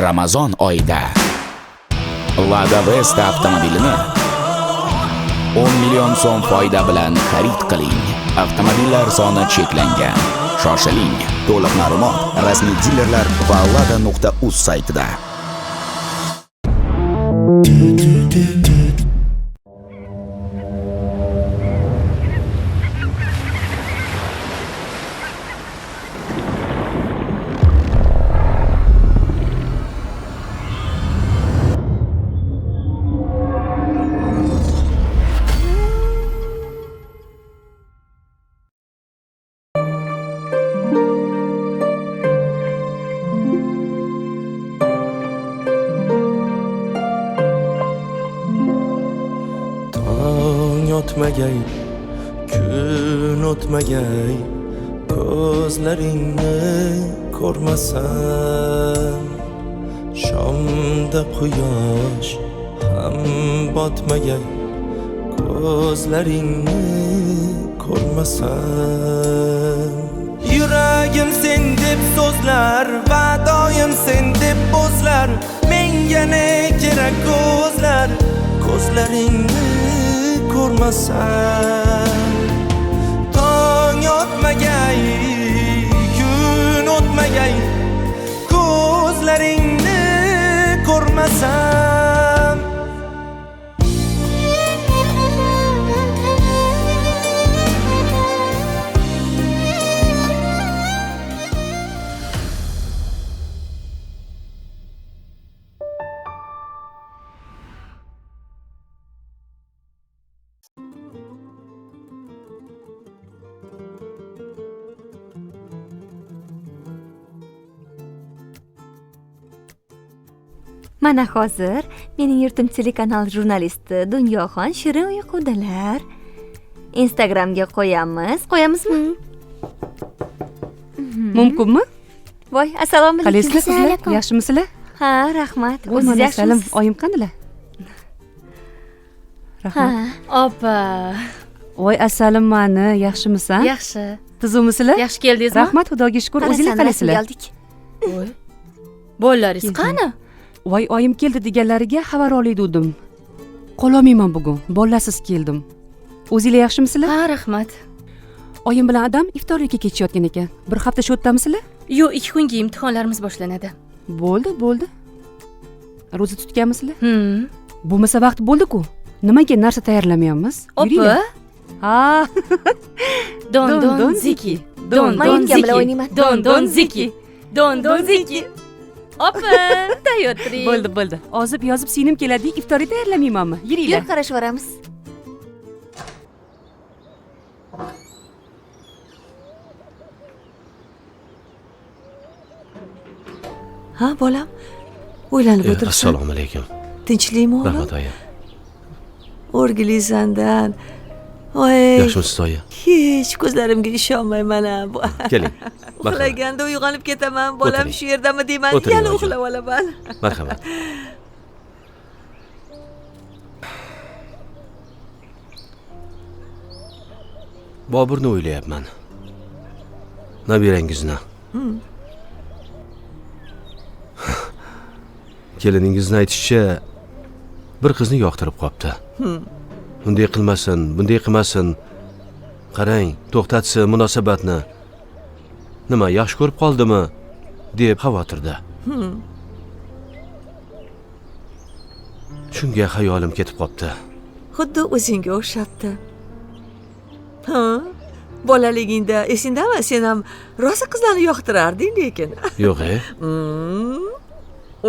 Ramazon oyida Lada Vesta avtomobilini 10 million so'm foyda bilan xarid qiling. Avtomobillar soni cheklangan. Shoshiling. To'liq ma'lumot rasmiy dilerlar va lada.uz saytida. O'tmagay, kun o'tmagay, ko'zlaringni ko'rmasam, shomda quyosh ham botmagay, ko'zlaringni ko'rmasam. Yuragim sen deb so'zlar, va doim sen deb bo'zlar, menga ne kerak ko'zlar, ko'zlaringni ko'rmasam. Tong otmagay, kun o'tmagay, ko'zlaringni ko'rmasam. Mana hozir mening yurtim telekanal jurnalisti Dunyoxon shirin uyqudalar. Instagramga qo'yamizmi? Mumkinmi? Voy, assalomu alaykum. Qalaysizlar sizlar? Yaxshimisizlar? Ha, rahmat. O'zingiz O'zingiz yaxshimisiz? yaxshimisiz? Oyim qandilar? Rahmat. Opa, Voy, assalimani, yaxshimisan? yaxshi. Tuzukmisizlar? Yaxshi keldingizmi? Rahmat, Xudoga shukr. O'zinglar qalaysizlar? Keldik. Voy. Bolalaringiz qani? Voy, oyim keldi deganlariga xabar oliydim. Qololmayman bugun. Bolasiz keldim. O'zinglar yaxshimisizlar? Ha, rahmat. Oyim bilan adam iftorlikka ketishayotgan ekan. Bir hafta shu yerdamisizlar? Yo'q, 2 kunga imtihonlarimiz boshlanadi. Bo'ldi. Ro'za tutganmisizlar? Bo'lmasa vaqt bo'ldi-ku. Nimaga narsa tayyorlamayapmiz? Opa, Ha. don ziki. Don Men yetgan bilan o'ynayman. Don ziki. Don ziki. Opa, tayyor turing. Bo'ldi. Ozib yozib singlim keladi, iftorga tayyorlamaymanmi? Yuringlar. Yur, qarashib boramiz. Ha, bolam. O'ylanib o'tiribsan. Assalomu alaykum. Tinchlikmi o'g'lim? Rahmat oyi. O'rgili sandan. Voy. Yaxshimisiz oyi? Hech ko'zlarimga ishonmayman ha. Keling. Uxlaganda uyg'onib ketaman. Bolam O'tiring. shu yerdami deyman. O'tiring, Yana oyijon. uxlab olaman. Marhamat. Boburni o'ylayapman. Nabirangizni. Keliningizni aytishicha bir qizni yoqtirib qopti. Bunday qilmasin, bunday qilmasin. Qarang, to'xtatsin munosabatni. Nima, yaxshi ko'rib qoldimi deb xavotirda. Shunga xayolim ketib qopti. Xuddi o'zingga o'xshabdi. Ha? Bolaligingda esingdami? Sen ham rosa qizlarni yoqtirarding lekin. Yo'q-e?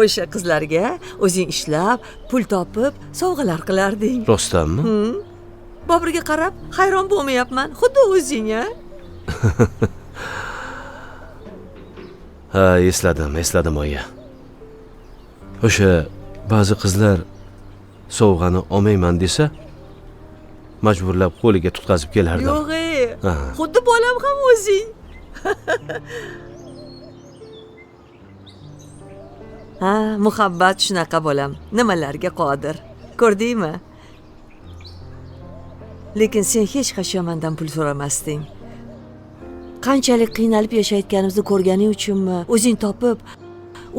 O'sha qizlarga o'zing ishlab, pul topib, sovg'alar qilarding. Rostdanmi? Boburga qarab hayron bo'lmayapman. Xuddi o'zing-a. Ha, esladim oyi. O'sha ba'zi qizlar sovg'ani olmayman desa, majburlab qo'liga tutqazib kelardim. Yo'q-e. Ha. Xuddi bolam ham o'zing. Ha, muhabbat shunaqa bolam. Nimalarga qodir. Ko'rdingmi? Lekin sen hech qachon mendan pul so'ramasding. Qanchalik qiynalib yashayotganimizni ko'rganing uchunmi, o'zing topib,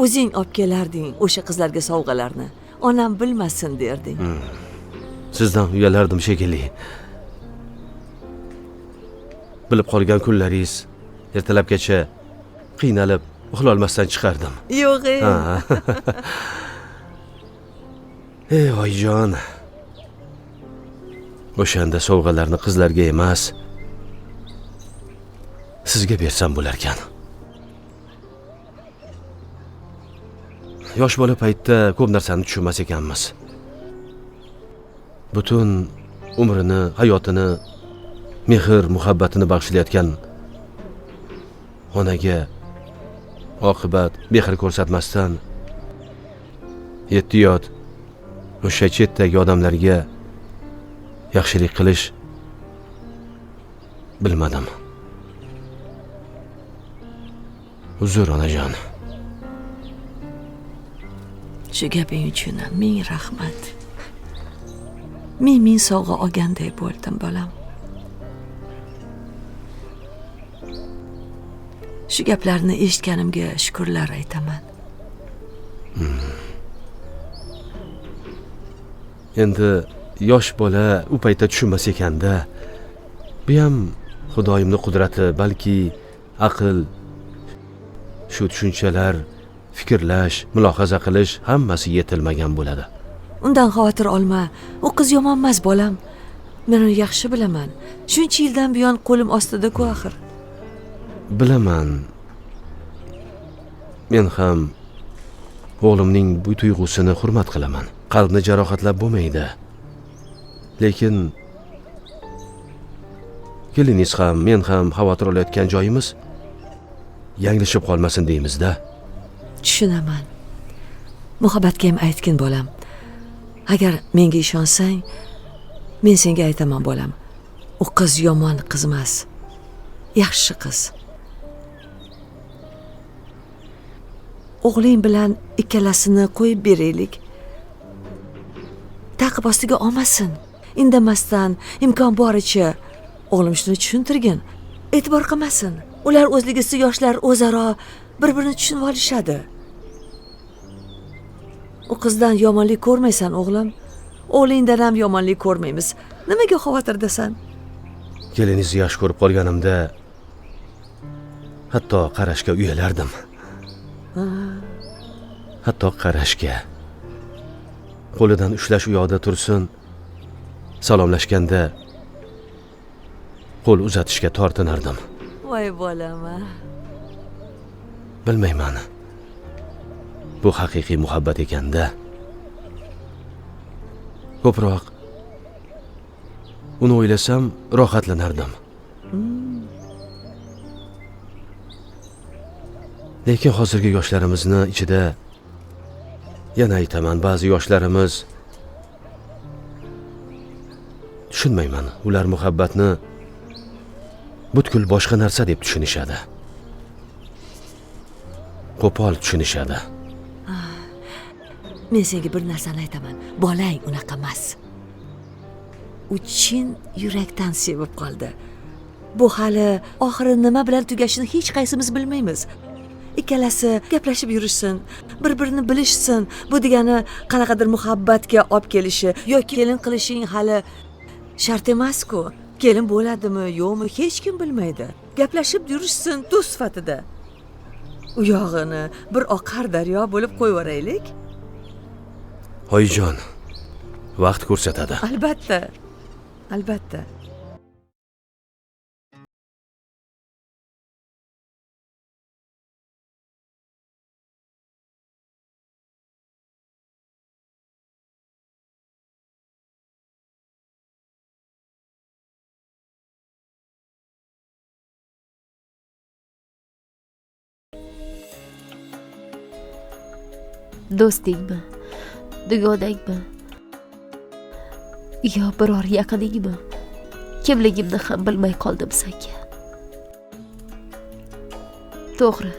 o'zing olib kelarding o'sha qizlarga sovg'alarni. Onam bilmasin derding. Sizdan uyalardim shekilli. Bilib qolgan kunlaringiz ertalabgacha qiynalib uxlolmasdan chiqardim. Yo'q, Ha. Ey oyijon. O'shanda sovg'alarni qizlarga emas, sizga bersam bo'larkan. Yosh bola paytda ko'p narsani tushunmas ekanmiz. Butun umrini, hayotini, mehr, muhabbatini bag'ishlayotgan onaga oqibat mehr ko'rsatmasdan 7 yot o'sha chetdagi odamlarga yaxshilik qilish bilmadim. Uzr onajon. Shu gaping uchun ming rahmat. Ming sovg'a olganday bo'ldim, bolam. Shu gaplarni eshitganimga shukrlar aytaman. Endi yosh bola u paytda tushunmas ekanda, bu ham Xudoyimning qudrati, balki aql, shu tushunchalar, fikrlash, mulohaza qilish hammasi yetilmagan bo'ladi. Undan xavotir olma. U qiz yomon emas, bolam. Men uni yaxshi bilaman. Shuncha yildan buyon qo'lim ostida-ku axir. Bilaman. Men ham o'g'limning bu tuyg'usini hurmat qilaman. Qalbni jarohatlab bo'lmaydi. Lekin keliniz ham, men ham xavotir olayotgan joyimiz yanglishib qolmasin deymiz-da. Tushunaman. Muhabbatga ham aytgin, bolam. Agar menga ishonsang, men senga aytaman, bolam. U qiz yomon qiz emas. Yaxshi qiz. O'g'ling bilan ikkalasini qo'yib beraylik. Taqib ostiga olmasin. Indamasdan, imkon boricha o'g'lim shuni tushuntirgin. E'tibor qilmasin. Ular o'zligisi yoshlar o'zaro bir-birini tushunib olishadi. U qizdan yomonlik ko'rmaysan, o'g'lim. O'g'lingdan ham yomonlik ko'rmaymiz. Nimaga xavotirdasan? Kelinizni yosh ko'rib qolganimda hatto qarashga uyalardim. Hatto qarashga. Qo'lidan ushlash u yoqda tursin, salomlashganda qo'l uzatishga tortinardim. Voy bolam. Bilmayman. Bu haqiqiy muhabbat ekanda. Ko'proq uni o'ylasam rohatlanardim. Lekin hozirgi yoshlarimizni ichida yana aytaman, ba'zi yoshlarimiz tushunmayman. Ular muhabbatni butkul boshqa narsa deb tushunishadi. Qo'pol tushunishadi. Men senga bir narsani aytaman. Bolang unaqa emas. U chin yurakdan sevib qoldi. Bu hali oxiri nima bilan tugashini hech qaysimiz bilmaymiz. Ikkalasi gaplashib yurishsin, bir-birini bilishsin. Bu degani qanaqadir muhabbatga olib kelishi yoki kelin qilishing hali shart emas-ku. Kelin bo'ladimi, yo'qmi, hech kim bilmaydi. Gaplashib yurishsin do'st sifatida. U yog'ini bir oqar daryo bo'lib qo'yvoraylik. Oyijon, vaqt ko'rsatadi. Albatta. Albatta. Do'stlikmi? Dugodakmi? Yo biror yaqiningmi? Kimligimni ham bilmay qoldim senga. To'g'ri.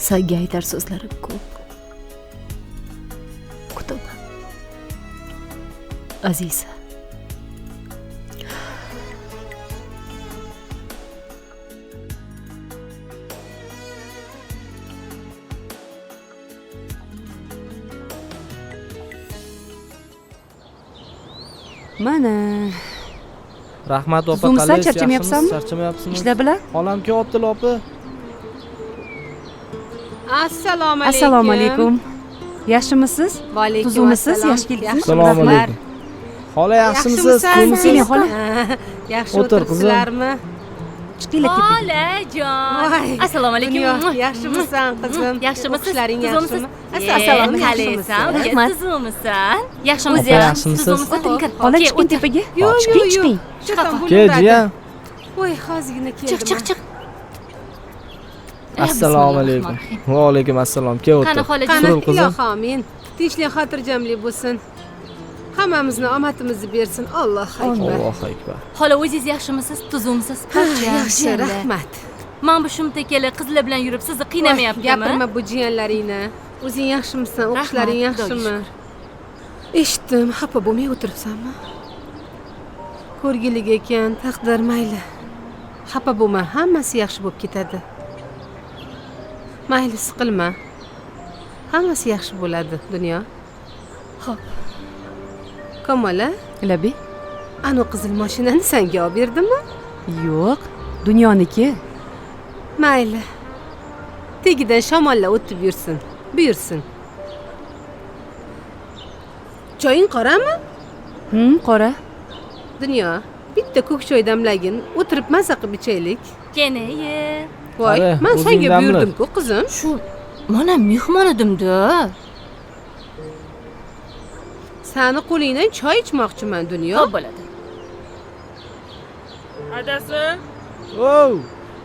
Senga aytar so'zlarim ko'p. Kutaman. Aziza. Mana Rahmat opa, Tuzumsan, qalaysiz? charchamayapsanmi? Yaxshimisiz? Charchamayapsizmi? ishlar bilan Xolam kelyaptilar opa. assalomu alaykum yaxshimisiz tuzumisiz yaxshi keldingiz Assalomu alaykum. Xola yaxshimisiz? keling xola Yaxshi O'tir, qizim. o'tiribsizlarmi? chiqinglar tepaga Xolajon. Voy, Assalomu Dunyo, alaykum. yaxshimisan qizim? Yaxshimisiz? O'qishlaring Tuzumsiz? yaxshimi? Assalomu Qalaysan? Rahmat. Tuzumsan? Yaxshimisiz? Opa, yaxshimisiz? xola chiqing tepaga chiqing chiqing Kel, jiyan. Voy, hozirgina keldim. Chiq, chiq, chiq. Assalomu alaykum. Va alaykum assalom. Kel Qani o'tir. xolajon? Qani Surul qizim. ilohi amin. Tinchlik xotirjamlik bo'lsin. Hammamizni omadimizni bersin. Allohu akbar. Allohu akbar. Xola, o'zingiz yaxshimisiz? Tuzumsiz? Yaxshi, rahmat. Men bu shumta kela qizlar bilan yurib sizni qiynamayaptimi? Gapirma bu jiyanlaringni. O'zing yaxshimisan? O'qishlaring Rahmat, yaxshimi? Eshitdim, xafa bo'lmay o'tiribsanmi? Ko'rgilik ekan, taqdir mayli. Xafa bo'lma, hammasi yaxshi bo'lib ketadi. Mayli, siqilma. Hammasi yaxshi bo'ladi, dunyo. Xo'p. Kamola, labi anu qizil mashinani senga olib berdimmi? yo'q dunyoniki Mayli. Tegidan shamollar o'tib yursin, buyursin. Choying qorami? qora Dunyo, bitta ko'k choy damlagin, o'tirib maza qilib ichaylik. Kenayi. Voy, Qara, men o'zing senga damla. buyurdim-ku, qizim. Shu mana mehmon edim-da. Sani qo'lingdan choy ichmoqchiman, dunyo. Xo'p bo'ladi. Adasi, Ov!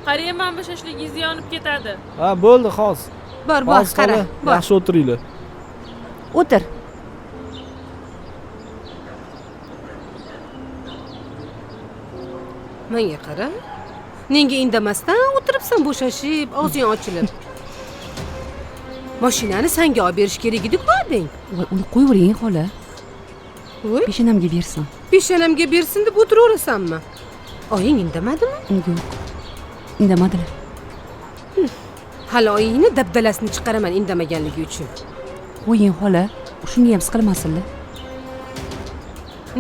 qarang, mana bu shashligingiz yonib ketadi. Ha, bo'ldi, xos. Bor, Xos, qara. xola. Bor. Yaxshi o'tiringlar. o'tir Menga qara. Nega indamasdan o'tiribsan bo'shashib, og'zing ochilib? Mashinani senga olib berish kerak edi-ku, deng. voy uni qo'yavering xola Voy, peshonamga bersin peshonamga bersin deb o'tiraverasanmi? Oying indamadimi? yo'q indamadilar Hali oyingni dabdalasini chiqaraman indamaganligi uchun. qo'ying xola shunga ham siqilmasinlar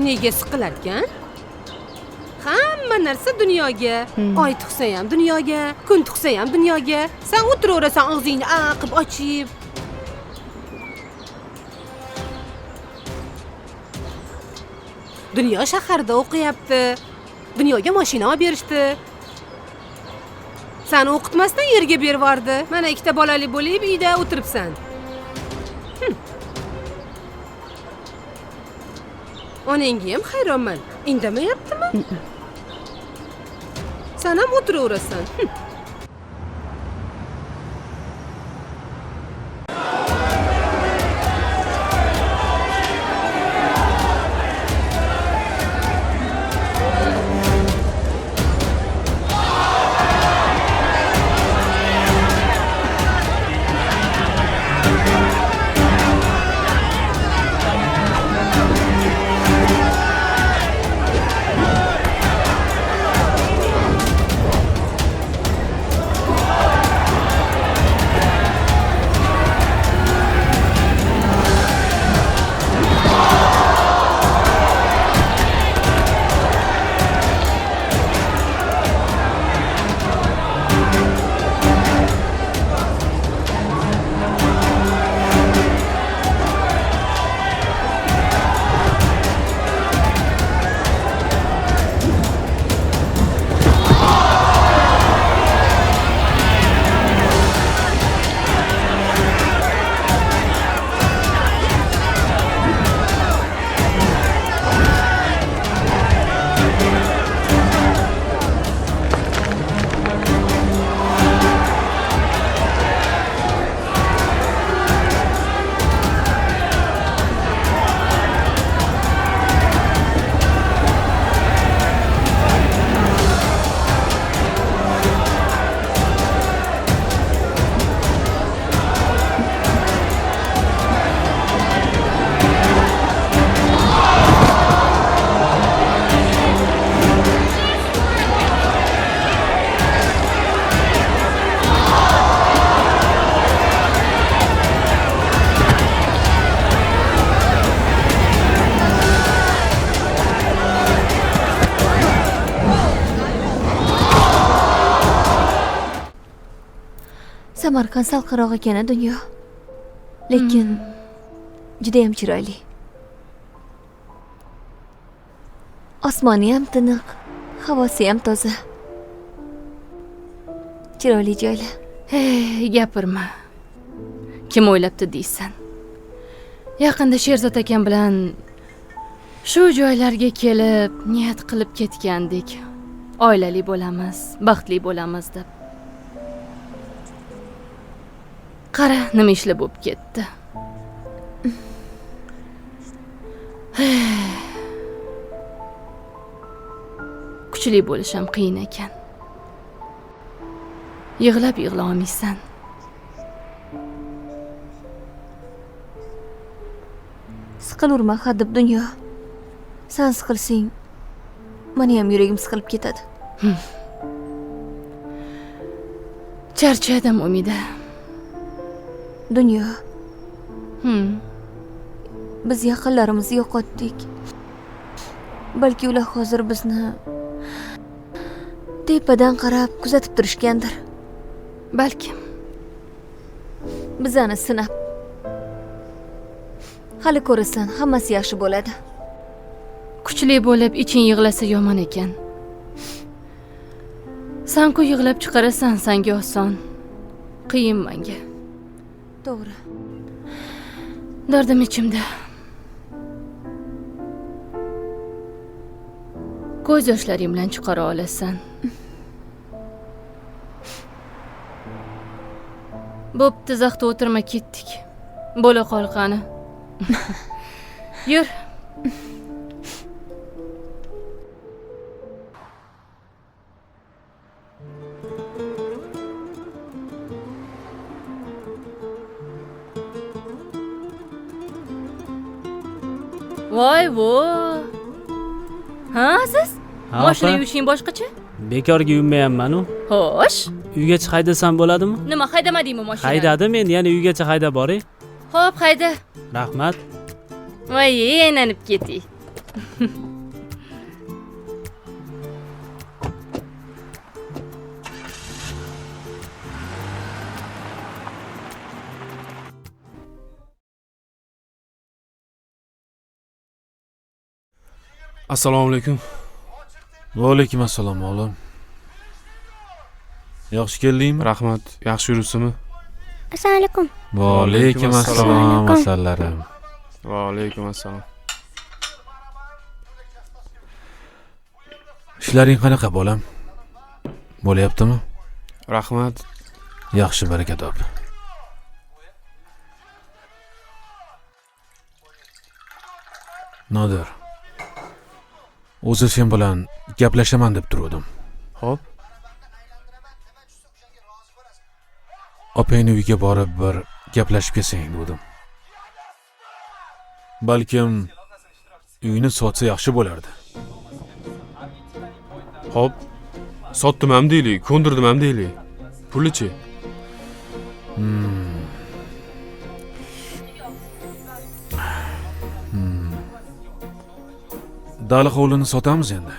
Nega siqilarkan? Hamma narsa dunyoga. Oy tug'sa ham dunyoga, kun tug'sa ham dunyoga. Sen o'tiraverasan og'zingni aqib ochib. Dunyo shaharda o'qiyapti. Dunyoga mashina olib berishdi. Seni o'qitmasdan yerga berib yubordi. Mana ikkita bolali bo'lib uyda o'tiribsan. Onangga ham hayronman. Indamayaptimi? Sen ham o'tiraverasan. Samarqand salqinroq ekan dunyo. Lekin juda ham chiroyli. Osmoni ham tiniq, havosi ham toza. Chiroyli joylar. Hey, gapirma. Kim o'ylabdi deysan? Yaqinda Sherzod akam bilan shu joylarga kelib, niyat qilib ketgandik. Oilali bo'lamiz, baxtli bo'lamiz deb. Qara, nima ishlar bo'lib ketdi. Kuchli bo'lish ham qiyin ekan. Yig'lab olmaysan. Siqilurma hadib dunyo. Sen siqilsang, meni ham yuragim siqilib ketadi. Charchadim Umida. Dunyo. Biz yaqinlarimizni yo'qotdik. Balki ular hozir bizni tepadan qarab kuzatib turishgandir. Balkim. Bizani sinab. Hali ko'rasan, hammasi yaxshi bo'ladi. Kuchli bo'lib iching yig'lasa yomon ekan. Sen-ku yig'lab chiqarasan, senga oson. Qiyin menga. To'g'ri. Dardim ichimda. Ko'z yoshlaring bilan chiqara olasan. Bo'pti, zaxda o'tirma, ketdik. Bo'la qol qani. Yur. Voy. Ha, siz? Mashina yuvishing boshqacha? Bekorga yuvmayapman-u. Xo'sh. Uygacha haydasam bo'ladimi? Nima haydamadingmi mashinani? Haydadim, endi yana uygacha haydab boray. Xo'p, hayda. Rahmat. Voy, aylanib keting. Assalomu alaykum. Va alaykum assalom o'g'lim. Yaxshi keldingmi? Rahmat. Yaxshi yuribsizmi? Assalomu alaykum. Va alaykum assalom asalarim. Va alaykum assalom. Ishlaring qanaqa bo'lam? Bo'layaptimi? Rahmat. Yaxshi, baraka top. Nodir. O'zi sen bilan gaplashaman deb turdim. Xo'p. Opangni uyiga borib bir gaplashib kelsang dedim. Balkim uyini sotsa yaxshi bo'lardi. Xo'p. Sotdim ham deylik, ko'ndirdim ham deylik. Pulichi? Dali hovlini sotamiz endi.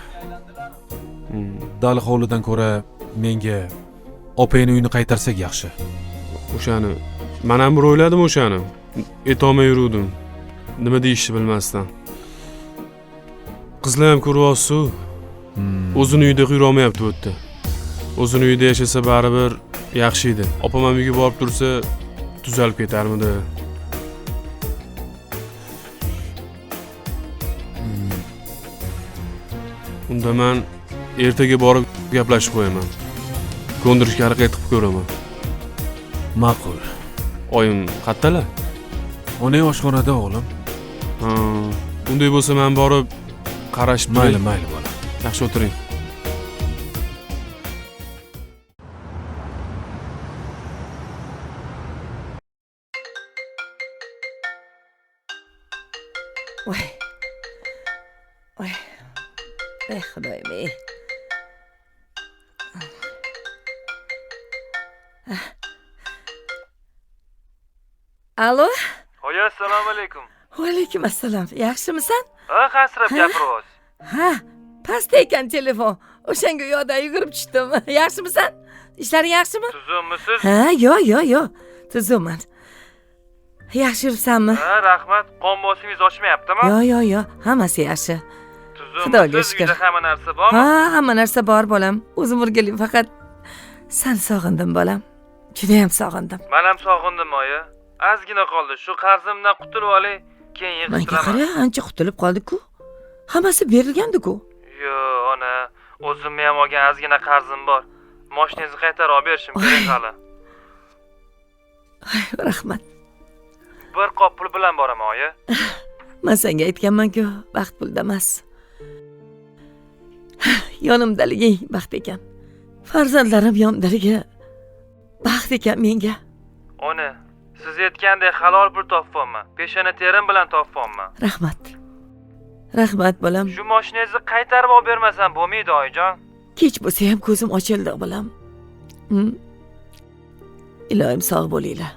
Dali hovlidan ko'ra menga opangni uyini qaytarsak yaxshi. O'shani men ham bir o'yladim o'shani. Etolmay yuruvdim. Nima deyishni bilmasdan. Qizlar ham ko'ryapsiz-ku. O'zini uyida yurolmayapti bu yerda. O'zini uyida yashasa baribir yaxshi edi. Opam ham uyga borib tursa tuzalib ketarmidi? Unda men ertaga borib gaplashib qo'yaman. Ko'ndirishga harakat qilib ko'raman. Ma'qul. Oyim qayerdalar? Onang oshxonada o'g'lim. Ha, unday bo'lsa men borib qarashib mayli bola. Yaxshi o'tiring. Voy. Xudoyim. Alo? Oya, assalomu alaykum. Va alaykum assalom. Yaxshimisan? Ha, qansirab gapiryapsiz. Ha, pastda ekan telefon. o'shanga yoqdan yugurib tushdim. Yaxshimisan? Ishlaring yaxshimi? Tuzukmisiz? Ha, yo'q. Tuzukman. Yaxshi yuribsanmi? Ha, rahmat. Qon bosimingiz oshmayaptimi? Yo'q, hammasi yaxshi. Xudoga Tuzukmisiz? shukr. Uyda hamma narsa bormi? Ha, hamma narsa bor bolam. O'zim o'rgalim, faqat sen sog'indim bolam. Juda ham sog'indim. Men ham sog'indim oyi. Ozgina qoldi. Shu qarzimdan qutulib olay, keyin Menga yig'ishtiraman. qara, ancha qutulib qoldi-ku. Hammasi berilgandi-ku. Yo'q, ona. O'zimni ham olgan ozgina qarzim bor. Mashinangizni qaytarib olib berishim kerak hali. Rahmat. Bir qop pul bilan boraman oyi. Men senga aytganman-ku, baxt pulda emas. Yonimdaliging baxt ekan. Farzandlarim yonimdaligi baxt ekan menga. Ona, siz aytgandek halol pul topibman. Peshona terim bilan topibman. Rahmat bolam. Shu mashinangizni qaytarib olib bermasam bo'lmaydi oyijon. Kech bo'lsa ham ko'zim ochildi bolam. Iloyim sog' bo'linglar.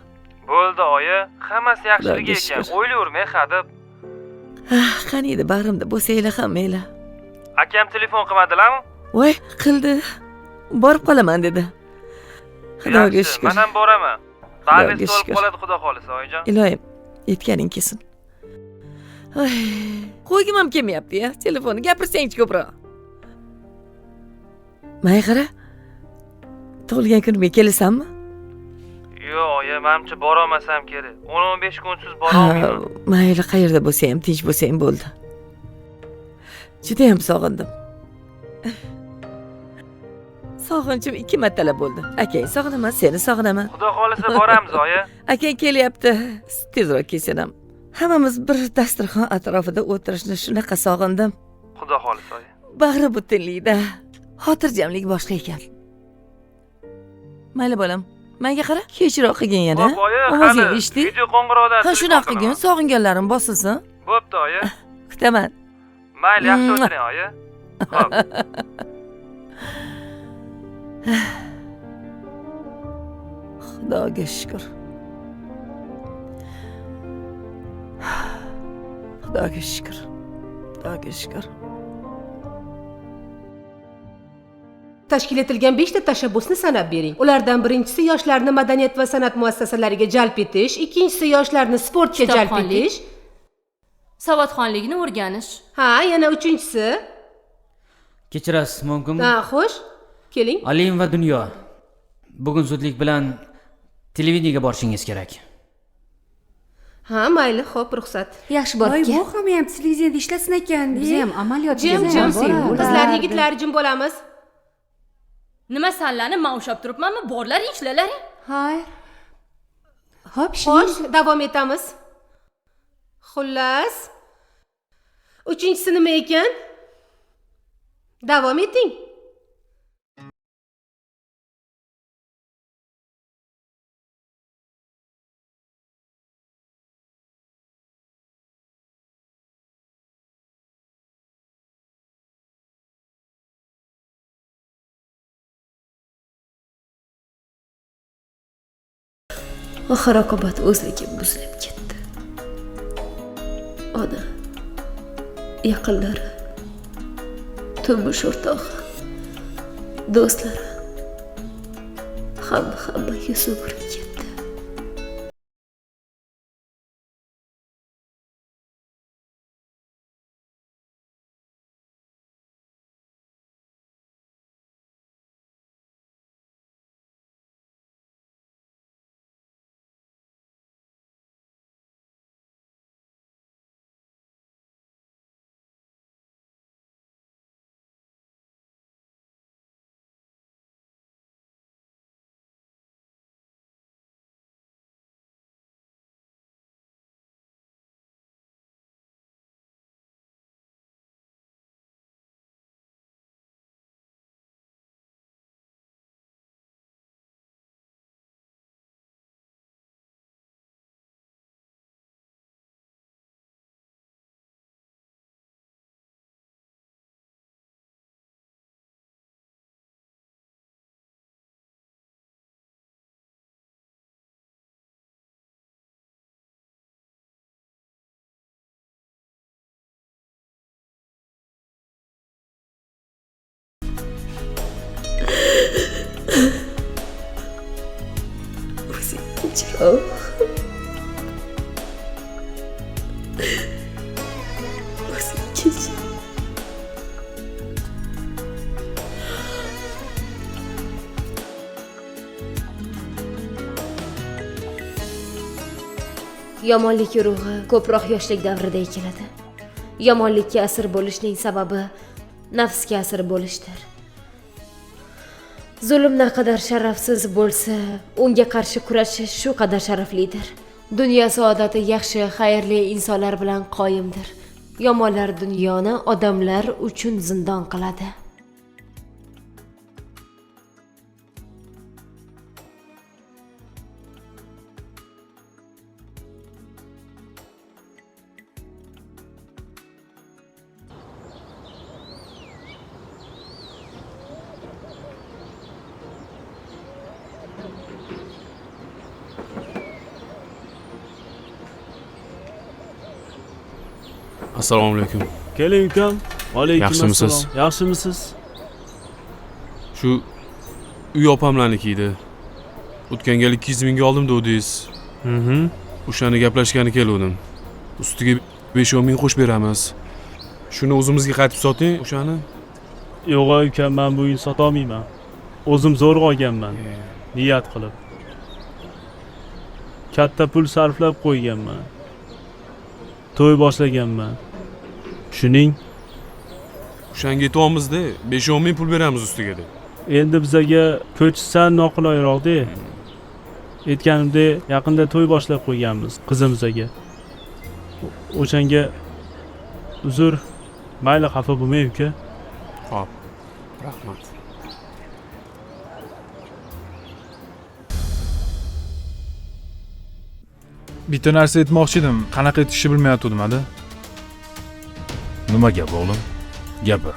Bo'ldi oyi, hammasi yaxshiligi Xudoga ekan. shukr. O'ylayvermay hadib. Qani edi bag'rimda bo'lsanglar hammanglar. Akam telefon qilmadilarmi? Voy, qildi. Borib qolaman dedi. Xudoga Yaxshi, shukr. men ham boraman. Xudoga Bag'ringiz to'lib shukr. qoladi, xudo xolisa oyijon. Iloyim, yetganing kelsin. Ay, qo'ygim ham kelmayapti-ya. Telefonni gapirsang-chi ko'proq. May qara. Tug'ilgan kunimga kelasanmi? Yo'q, oyi, menimcha bora olmasam kerak. 10-15 kunsiz bora olmayman. Mayli, qayerda bo'lsa ham, tinch bo'lsa ham bo'ldi. Juda ham sog'indim. Sog'inchim 2 martalab bo'ldi. Akang sog'inaman, seni sog'inaman. Xudo xolisa boramiz oyi. Akang kelyapti. Tezroq kelsin ham. Hammamiz bir dasturxon atrofida o'tirishni shunaqa sog'indim. Xudo xolisa oyi. Bag'ri butunlikda xotirjamlik boshqa ekan. Mayli bolam, menga qara, kechroq qilgin yana. Xo'p, oyi, Ovozingni qani, eshitdik. video qo'ng'iroqdan Ha, shunaqa qilgin, sog'inganlarim bosilsin. Bo'pti oyi. Kutaman. Mayli, yaxshi o'tiring oyi. Xo'p. Xudoga shukr. Xudoga shukr. Xudoga shukr. Tashkil etilgan 5 ta tashabbusni sanab bering. Ulardan birinchisi yoshlarni madaniyat va san'at muassasalariga jalb etish, ikkinchisi yoshlarni sportga jalb Kitobxonlik. etish. Savodxonlikni o'rganish. Ha, yana uchinchisi. Kechirasiz, mumkinmi? Ha, xo'sh. Keling. Alim va Dunyo. Bugun zudlik bilan televideniyega borishingiz kerak. Ha, mayli, xo'p, ruxsat. Yaxshi borib kel. hamma ham televiziyada ishlasin ekan-da. Biz ham amaliyot Jim, qizlar, yigitlar jim bo'lamiz. Nima sanlarni men ushlab turibmanmi? Borlaring, ishlalaring. Hayr. Hop, Xo'sh, davom etamiz. Xullas. Uchinchisi nima ekan? Davom eting. Oxir oqibat o'zligi buzilib ketdi. Ona, yaqinlari, turmush o'rtog'i, do'stlari hamma yuz o'girib ketdi. o'zing kechir. Yomonlik urug'i ko'proq yoshlik davrida ekiladi. Yomonlikka asir bo'lishning sababi nafsga asir bo'lishdir. Zulm naqadar sharafsiz bo'lsa, unga qarshi kurashish shu qadar sharaflidir. Dunyo saodati yaxshi, xayrli insonlar bilan qoyimdir. Yomonlar dunyoni odamlar uchun zindon qiladi. Assalomu alaykum. Keling ukam. Alaykum Yaxshimisiz? assalom. Yaxshimisiz? Shu uy opamlarniki edi. O'tgan gal 200 mingga oldim dedingiz. O'shani gaplashgani keldim. Ustiga 5-10 ming qo'shib beramiz. Shuni o'zimizga qaytib soting, o'shani. Yo'q ukam, men bu uyni sota olmayman. O'zim zo'rg'a olganman. Niyat qilib. Katta pul sarflab qo'yganman. To'y boshlaganman. Tushuning? O'shanga yetyapmiz-da, 5-10 ming pul beramiz ustiga deb. Endi bizaga ko'chsan noqulayroq-da. Aytganimdek, yaqinda to'y boshlab qo'yganmiz qizimizga. O'shanga uzr, mayli xafa bo'lmang uka. Xo'p. Rahmat. Bitta narsa aytmoqchi edim, qanaqa aytishni bilmayotgandim-da. Nima gap o'g'lim? Gapir.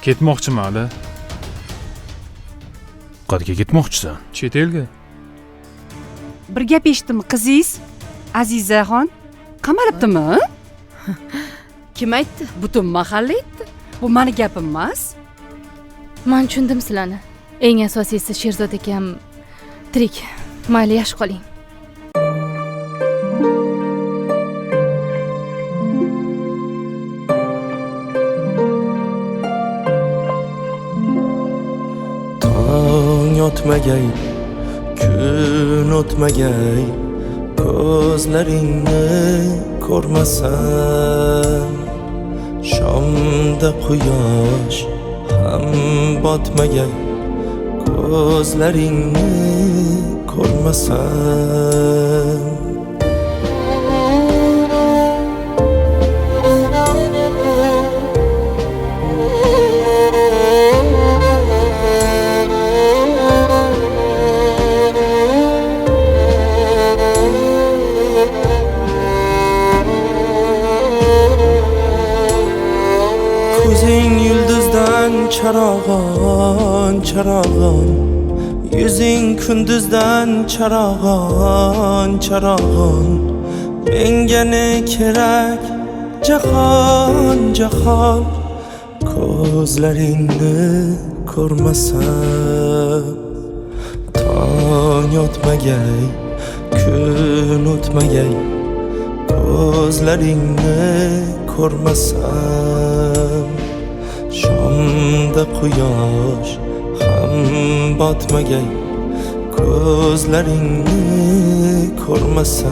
Ketmoqchiman-da. Qayerga ketmoqchisan? Chet elga. Bir gap eshitdim, qizingiz Azizaxon qamalibdimi? Kim aytdi? Butun mahalla aytdi. Bu meni gapim emas. Men tushundim sizlarni. Eng asosiysi Sherzod akam tirik. Mayli, yaxshi qoling. O'tmagay, kun o'tmagay, ko'zlaringni ko'rmasam, shomda quyosh ham botmagay, ko'zlaringni ko'rmasam. Charog'on, charog'on, yuzing kunduzdan charog'on, charog'on, menga ne kerak jahon, jahon, ko'zlaringni ko'rmasam, tong o'tmagay, kun o'tmagay, ko'zlaringni ko'rmasam. Shomda quyosh ham botmagay, ko'zlaringni ko'rmasam.